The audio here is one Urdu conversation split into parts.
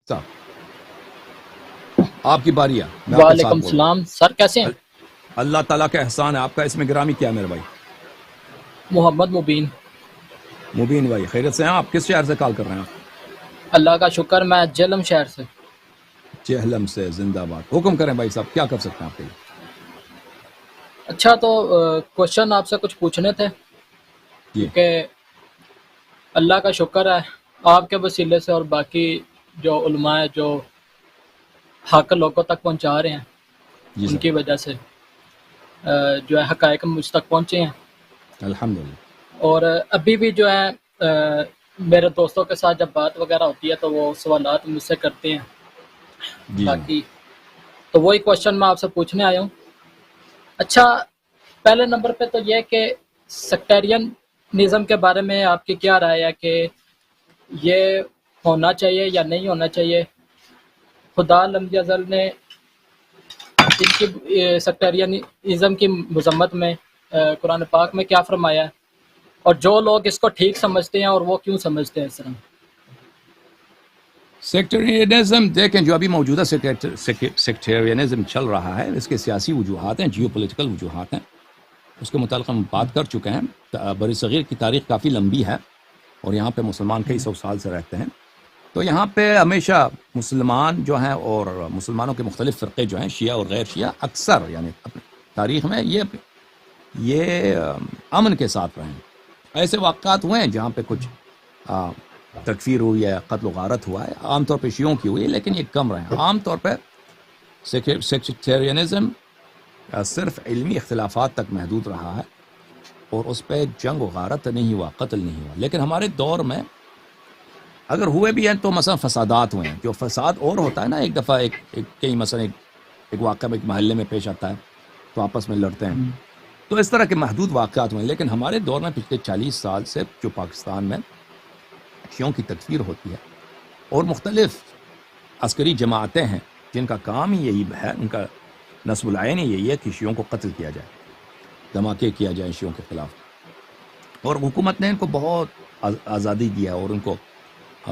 صاحب آپ کی باری ہے، میں آپ کے وعلیکم ساتھ بول رہا السلام سر، کیسے ہیں؟ ہوں۔ اللہ تعالیٰ کا احسان ہے۔ آپ کا اسم گرامی کیا ہے میرے بھائی؟ محمد مبین۔ مبین بھائی، خیریت سے ہیں آپ؟ کس شہر سے کال کر رہے ہیں آپ؟ اللہ کا شکر، میں جہلم شہر سے۔ چہلم سے، زندہ باد۔ حکم کریں بھائی صاحب، کیا کر سکتے ہیں آپ کے لیے؟ اچھا، تو کوشچن آپ سے کچھ پوچھنے تھے، جی کیونکہ اللہ کا شکر ہے آپ کے وسیلے سے اور باقی جو علماء ہیں جو حق لوگوں تک پہنچا رہے ہیں جی ان سر، کی وجہ سے جو ہے حقائق مجھ تک پہنچے ہیں۔ الحمدللہ۔ اور ابھی بھی جو ہے میرے دوستوں کے ساتھ جب بات وغیرہ ہوتی ہے تو وہ سوالات مجھ سے کرتے ہیں۔ جی جناب۔ باقی تو وہی کوشچن میں آپ سے پوچھنے آیا ہوں۔ اچھا، پہلے نمبر پہ تو یہ کہ سیکٹیرینزم کے بارے میں آپ کی کیا رائے ہے کہ یہ ہونا چاہیے یا نہیں ہونا چاہیے؟ خدا لم یزل نے ان کی سیکٹیرینزم کی مذمت میں قرآن پاک میں کیا فرمایا ہے، اور جو لوگ اس کو ٹھیک سمجھتے ہیں اور وہ کیوں سمجھتے ہیں اس طرح؟ سیکٹرینزم دیکھیں، جو ابھی موجودہ سیکٹرینزم چل رہا ہے، اس کے سیاسی وجوہات ہیں، جیو پولیٹیکل وجوہات ہیں۔ اس کے متعلق ہم بات کر چکے ہیں۔ بر صغیر کی تاریخ کافی لمبی ہے اور یہاں پہ مسلمان کئی سو سال سے رہتے ہیں۔ تو یہاں پہ ہمیشہ مسلمان جو ہیں اور مسلمانوں کے مختلف فرقے جو ہیں، شیعہ اور غیر شیعہ، اکثر یعنی اپنی تاریخ میں یہ امن کے ساتھ رہے ہیں۔ ایسے واقعات ہوئے ہیں جہاں پہ کچھ تکفیر ہوئی ہے، قتل و غارت ہوا ہے، عام طور پہ شیعوں کی ہوئی ہے، لیکن یہ کم رہے ہیں۔ عام طور پہ سیکٹیرینزم صرف علمی اختلافات تک محدود رہا ہے اور اس پہ جنگ و غارت نہیں ہوا، قتل نہیں ہوا۔ لیکن ہمارے دور میں اگر ہوئے بھی ہیں تو مثلا فسادات ہوئے ہیں۔ جو فساد اور ہوتا ہے نا، ایک دفعہ کئی مثلا ایک واقعہ ایک محلے میں پیش آتا ہے تو آپس میں لڑتے ہیں، تو اس طرح کے محدود واقعات ہوئے ہیں۔ لیکن ہمارے دور میں پچھلے 40 سال سے جو پاکستان میں شیعوں کی تکفیر ہوتی ہے اور مختلف عسکری جماعتیں ہیں جن کا کام ہی یہی ہے، ان کا نصب العین ہی یہی ہے کہ شیعوں کو قتل کیا جائے، دھماکے کیا جائیں شیعوں کے خلاف۔ اور حکومت نے ان کو بہت آزادی دی ہے اور ان کو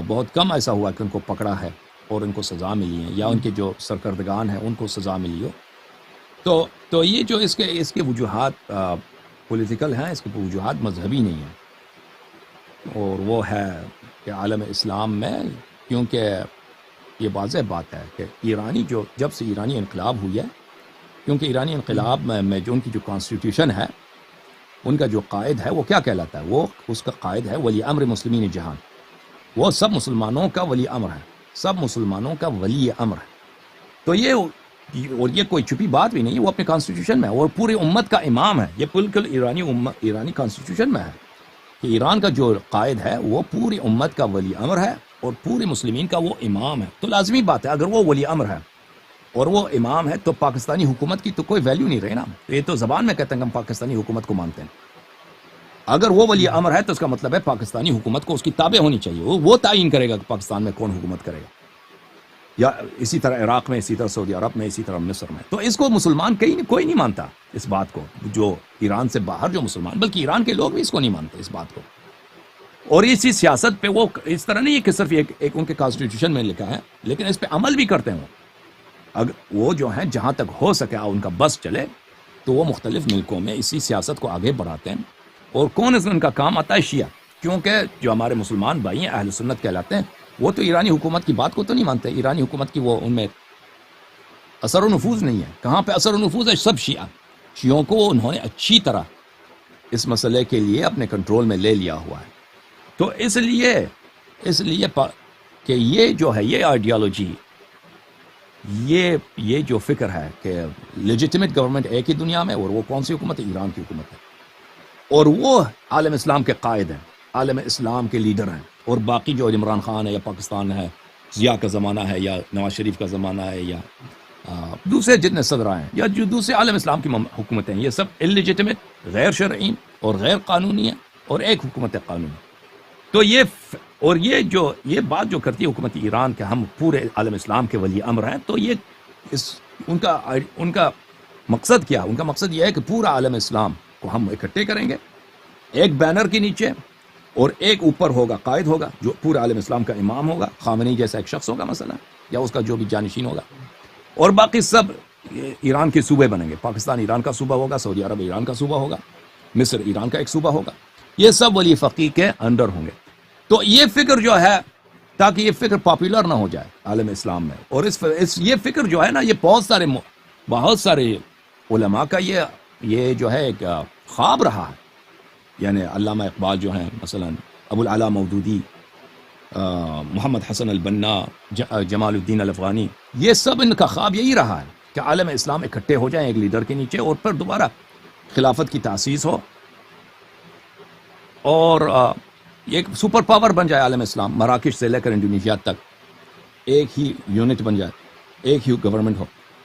بہت کم ایسا ہوا کہ ان کو پکڑا ہے اور ان کو سزا ملی ہے، یا ان کے جو سرکردگان ہیں ان کو سزا ملی ہو۔ تو یہ جو اس کے وجوہات پولیٹیکل ہیں، اس کے وجوہات مذہبی نہیں ہیں، اور وہ ہے کہ عالم اسلام میں، کیونکہ یہ واضح بات ہے کہ جب سے ایرانی انقلاب ہوئی ہے، کیونکہ ایرانی انقلاب میں جو ان کی جو کانسٹیٹیوشن ہے، ان کا جو قائد ہے وہ کیا کہلاتا ہے؟ وہ اس کا قائد ہے ولی امر مسلمین جہان۔ وہ سب مسلمانوں کا ولی امر ہے، سب مسلمانوں کا ولی امر ہے۔ تو یہ کوئی چھپی بات بھی نہیں ہے، وہ اپنے کانسٹیٹیوشن میں ہے اور پورے امت کا امام ہے۔ یہ بالکل ایرانی کانسٹیٹیوشن میں ہے کہ ایران کا جو قائد ہے وہ پوری امت کا ولی امر ہے اور پورے مسلمین کا وہ امام ہے۔ تو لازمی بات ہے اگر وہ ولی امر ہے اور وہ امام ہے تو پاکستانی حکومت کی تو کوئی ویلیو نہیں رہی نا۔ یہ تو زبان میں کہتے ہیں کہ ہم پاکستانی حکومت کو مانتے ہیں۔ اگر وہ ولی امر ہے تو اس کا مطلب ہے پاکستانی حکومت کو اس کی تابع ہونی چاہیے، وہ تعین کرے گا کہ پاکستان میں کون حکومت کرے گا، یا اسی طرح عراق میں، اسی طرح سعودی عرب میں، اسی طرح مصر میں۔ تو اس کو مسلمان کوئی نہیں مانتا اس بات کو، جو ایران سے باہر جو مسلمان، بلکہ ایران کے لوگ بھی اس کو نہیں مانتے اس بات کو۔ اور اسی سیاست پہ وہ اس طرح نہیں ہے کہ صرف ایک ان کے کانسٹیٹیوشن میں لکھا ہے، لیکن اس پہ عمل بھی کرتے ہیں۔ اگر وہ جو ہیں جہاں تک ہو سکے ان کا بس چلے تو وہ مختلف ملکوں میں اسی سیاست کو آگے بڑھاتے ہیں۔ اور کون ان کا کام آتا ہے؟ شیعہ، کیونکہ جو ہمارے مسلمان بھائی ہیں اہل سنت کہلاتے ہیں، وہ تو ایرانی حکومت کی بات کو تو نہیں مانتے۔ ایرانی حکومت کی وہ ان میں اثر و نفوذ نہیں ہے۔ کہاں پہ اثر و نفوذ ہے؟ سب شیعوں کو انہوں نے اچھی طرح اس مسئلے کے لیے اپنے کنٹرول میں لے لیا ہوا ہے۔ تو اس لیے کہ یہ جو ہے، یہ آئیڈیالوجی، یہ جو فکر ہے کہ لیجیٹیمیٹ گورنمنٹ ایک ہی دنیا میں، اور وہ کون سی حکومت ہے؟ ایران کی حکومت ہے، اور وہ عالم اسلام کے قائد ہیں، عالم اسلام کے لیڈر ہیں۔ اور باقی جو عمران خان ہے یا پاکستان ہے، ضیاء کا زمانہ ہے یا نواز شریف کا زمانہ ہے، یا دوسرے جتنے صدر ہیں یا جو دوسرے عالم اسلام کی حکومتیں ہیں، یہ سب اللیجیٹیمیٹ، غیر شرعی اور غیر قانونی ہیں، اور ایک حکومت قانونی۔ تو یہ بات جو کرتی ہے حکومت ایران کہ ہم پورے عالم اسلام کے ولی امر ہیں، تو یہ ان کا مقصد کیا؟ ان کا مقصد یہ ہے کہ پورا عالم اسلام کو ہم اکٹھے کریں گے ایک بینر کے نیچے، اور ایک اوپر ہوگا قائد ہوگا جو پورے عالم اسلام کا امام ہوگا، خامنئی جیسا ایک شخص ہوگا مثلا، یا اس کا جو بھی جانشین ہوگا، اور باقی سب ایران کے صوبے بنیں گے. پاکستان ایران کا صوبہ ہوگا، سعودی عرب ایران کا صوبہ ہوگا، مصر ایران کا ایک صوبہ ہوگا. یہ سب ولی فقیہ کے انڈر ہوں گے. تو یہ فکر جو ہے، تاکہ یہ فکر پاپولر نہ ہو جائے عالم اسلام میں، اور یہ فکر جو ہے نا، یہ بہت سارے علماء کا یہ جو ہے ایک خواب رہا ہے. یعنی علامہ اقبال جو ہیں مثلا، ابو العلا مودودی، محمد حسن البنا، جمال الدین الافغانی، یہ سب ان کا خواب یہی رہا ہے کہ عالم اسلام اکٹھے ہو جائیں ایک لیڈر کے نیچے، اور پھر دوبارہ خلافت کی تاسیس ہو، اور ایک سپر پاور بن جائے عالم اسلام، مراکش سے لے کر انڈونیشیا تک ایک ہی یونٹ بن جائے، ایک ہی گورنمنٹ ہو.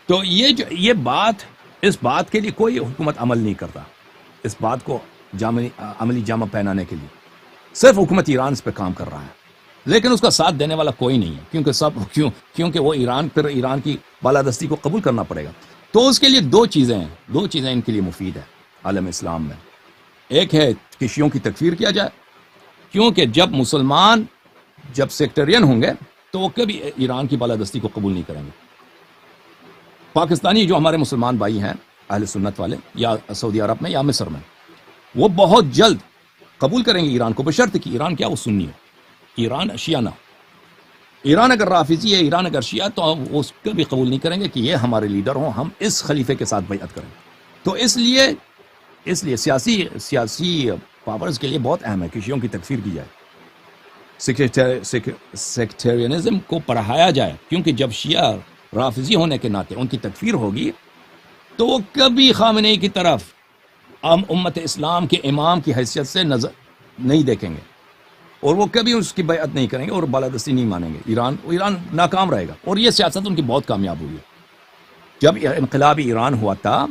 تو یہ بات، اس بات کے لیے کوئی حکومت عمل نہیں کرتا. اس بات کو عملی جامہ پہنانے کے لیے صرف حکومت ایران اس پہ کام کر رہا ہے، لیکن اس کا ساتھ دینے والا کوئی نہیں ہے، کیونکہ وہ ایران کی بالادستی کو قبول کرنا پڑے گا. تو اس کے لیے دو چیزیں ان کے لیے مفید ہے عالم اسلام میں. ایک ہے کہ شیعوں کی تکفیر کیا جائے، کیونکہ جب سیکٹرین ہوں گے تو وہ کبھی ایران کی بالادستی کو قبول نہیں کریں گے. پاکستانی جو ہمارے مسلمان بھائی ہیں اہل سنت والے، یا سعودی عرب میں یا مصر میں، وہ بہت جلد قبول کریں گے ایران کو، بشرط کہ ایران کیا وہ سنی ہو، ایران شیعہ نہ. ایران اگر رافضی ہے، ایران اگر شیعہ، تو وہ اس کو بھی قبول نہیں کریں گے کہ یہ ہمارے لیڈر ہوں، ہم اس خلیفے کے ساتھ بیعت کریں. تو اس لیے سیاسی پاورز کے لیے بہت اہم ہے کہ شیعوں کی تکفیر کی جائے، سیکٹیرینزم کو پڑھایا جائے، کیونکہ جب شیعہ رافضی ہونے کے ناطے ان کی تکفیر ہوگی تو وہ کبھی خامنئی کی طرف امت اسلام کے امام کی حیثیت سے نظر نہیں دیکھیں گے، اور وہ کبھی اس کی بیعت نہیں کریں گے اور بالادستی نہیں مانیں گے. ایران ناکام رہے گا، اور یہ سیاست ان کی بہت کامیاب ہوئی ہے. جب انقلاب ایران ہوا تھا،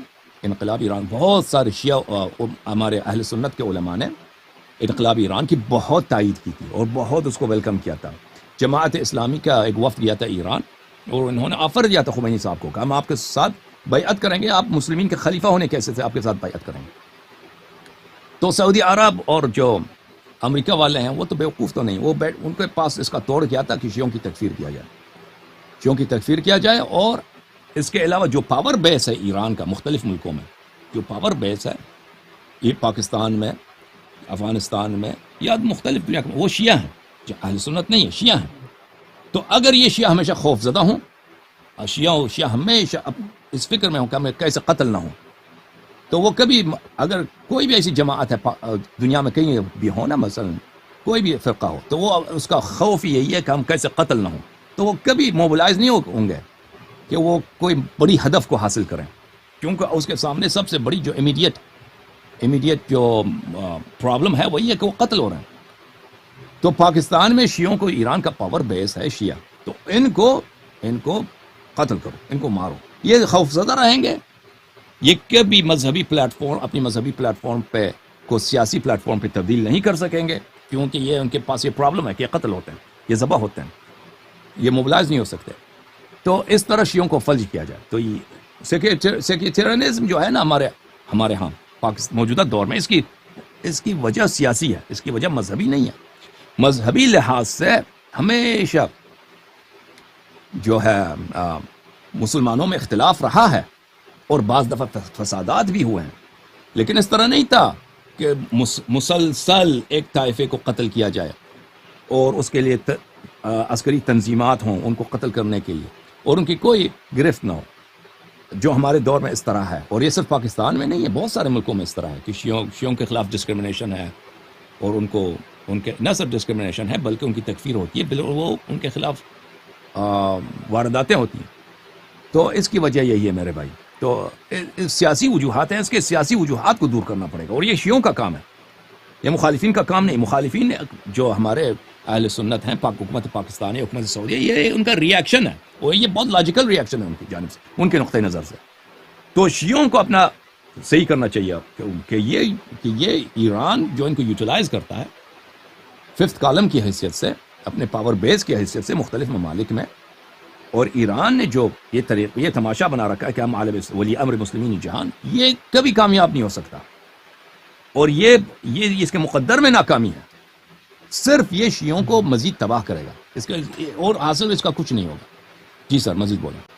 بہت سارے شیعہ ہمارے اہل سنت کے علماء نے انقلاب ایران کی بہت تائید کی تھی اور بہت اس کو ویلکم کیا تھا. جماعت اسلامی کا ایک وفد گیا تھا ایران، اور انہوں نے آفر دیا تھا خمینی صاحب کو کہ ہم آپ کے ساتھ بیعت کریں گے، آپ مسلمین کے خلیفہ ہونے کیسے سے آپ کے ساتھ بیعت کریں گے. تو سعودی عرب اور جو امریکہ والے ہیں وہ تو بیوقوف تو نہیں، ان کے پاس اس کا توڑ کیا تھا کہ شیعوں کی تکفیر کیا جائے. اور اس کے علاوہ جو پاور بیس ہے ایران کا مختلف ملکوں میں، جو پاور بیس ہے یہ پاکستان میں، افغانستان میں یا مختلف دنیا میں، وہ شیعہ ہیں، جو اہل سنت نہیں ہے، شیعہ ہیں. تو اگر یہ شیعہ ہمیشہ خوف زدہ ہوں، شیعہ ہمیشہ اس فکر میں ہوں کہ ہمیں کیسے قتل نہ ہوں، تو وہ کبھی، اگر کوئی بھی ایسی جماعت ہے دنیا میں کہیں بھی ہو نا، مثلا کوئی بھی فرقہ ہو، تو وہ اس کا خوف یہی ہے کہ ہم کیسے قتل نہ ہوں، تو وہ کبھی موبلائز نہیں ہوں گے کہ وہ کوئی بڑی ہدف کو حاصل کریں، کیونکہ اس کے سامنے سب سے بڑی جو امیڈیٹ جو پرابلم ہے وہ یہ ہے کہ وہ قتل ہو رہے ہیں. تو پاکستان میں شیعوں کو ایران کا پاور بیس ہے شیعہ، تو ان کو قتل کرو، ان کو مارو. یہ خوف زدہ رہیں گے، یہ کبھی اپنی مذہبی پلیٹ فارم پہ کو سیاسی پلیٹ فارم پہ تبدیل نہیں کر سکیں گے، کیونکہ یہ ان کے پاس یہ پرابلم ہے کہ یہ قتل ہوتے ہیں، یہ ذبح ہوتے ہیں، یہ موبلائز نہیں ہو سکتے. تو اس طرح شیعوں کو فلج کیا جائے. تو یہ سیکٹیرینزم جو ہے نا ہمارے ہاں موجودہ دور میں، اس کی وجہ سیاسی ہے، اس کی وجہ مذہبی نہیں ہے. مذہبی لحاظ سے ہمیشہ جو ہے مسلمانوں میں اختلاف رہا ہے، اور بعض دفعہ فسادات بھی ہوئے ہیں، لیکن اس طرح نہیں تھا کہ مسلسل ایک طائفے کو قتل کیا جائے اور اس کے لیے عسکری تنظیمات ہوں ان کو قتل کرنے کے لیے، اور ان کی کوئی گرفت نہ ہو، جو ہمارے دور میں اس طرح ہے. اور یہ صرف پاکستان میں نہیں ہے، بہت سارے ملکوں میں اس طرح ہے کہ شیعوں کے خلاف ڈسکرمنیشن ہے، اور ان کے نہ صرف ڈسکرمنیشن ہے بلکہ ان کی تکفیر ہوتی ہے، وہ ان کے خلاف وارداتیں ہوتی ہیں. تو اس کی وجہ یہی ہے میرے بھائی. تو سیاسی وجوہات ہیں، اس کے سیاسی وجوہات کو دور کرنا پڑے گا، اور یہ شیعوں کا کام ہے، یہ مخالفین کا کام نہیں. مخالفین جو ہمارے اہل سنت ہیں، حکومت پاکستانی، حکومت سعودیہ، یہ ان کا ری ایکشن ہے، اور یہ بہت لاجیکل ری ایکشن ہے ان کی جانب سے، ان کے نقطۂ نظر سے. تو شیعوں کو اپنا صحیح کرنا چاہیے کہ یہ ایران جو ان کو یوٹیلائز کرتا ہے ففتھ کالم کی حیثیت سے، اپنے پاور بیس کی حیثیت سے مختلف ممالک میں، اور ایران نے جو یہ تماشا بنا رکھا ہے کہ ہم عالم ولی امر مسلمین جہان، یہ کبھی کامیاب نہیں ہو سکتا، اور یہ اس کے مقدر میں ناکامی ہے. صرف یہ شیعوں کو مزید تباہ کرے گا، اس کا اور حاصل اس کا کچھ نہیں ہوگا۔ جی سر مزید بولیں۔